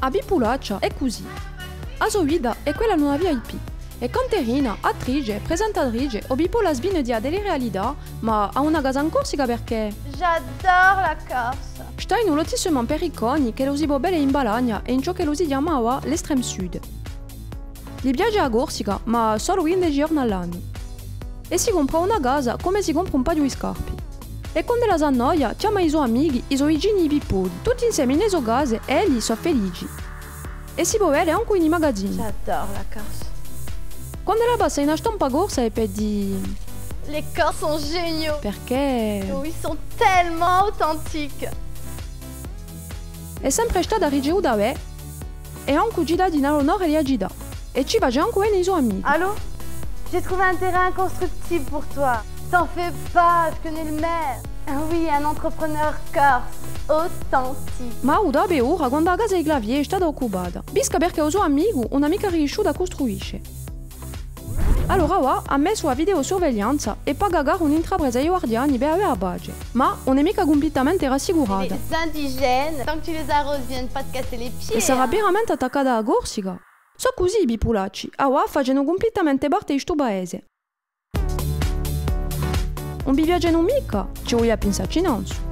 a Bipulaccia è così. A sua vita è quella non VIP. E canterina, attrice, presentatrice, o bipola sbine delle realtà, ma ha una casa in Corsica perché... J'adore la Corse. Sta in un lotissement per iconi che lo si può bene in Balagna e in ciò che lo si chiamava l'estreme sud. Gli piace a Corsica, ma solo 15 giorni all'anno. E si compra una casa come si compra un paio di scarpe. E quando la si annoia, chiama i suoi amici, i suoi vicini pippoli, tutti insieme nelle sue case e egli sono felici. E si può vedere anche in magazzini. J'adore la Corse. Quando la passa in una stampa corsa e per dire... Les Corses sont géniaux. Perché... Oh, ils sont tellement authentiques. È sempre stata ricevuta bene e anche cittadina all'onore di Agida. E ci face anche bene i suoi amici. Allô? J'ai trouvé un terrain constructible pour toi. T'en fais pas, je connais le maire. Ah oui, un entrepreneur corse, authentique. Ma ora per ora, quando la casa di Clavier è stata occupata, bisca perché il suo amico un'amica riuscita a costruisce. Allora va, ha messo la videosorveglianza e paga gare un'intrapresa ai guardiani per avere la pace. Ma non è mica completamente rassicurata. Les indigènes, tant que tu les arroses, viennent pas te casser les pieds. E sarà hein. veramente attaccata alla Corsica. So così i bipulacci, ora facendo completamente parte di sto paese. Non vi piacciono mica? Ci voglio pensarci innanzi.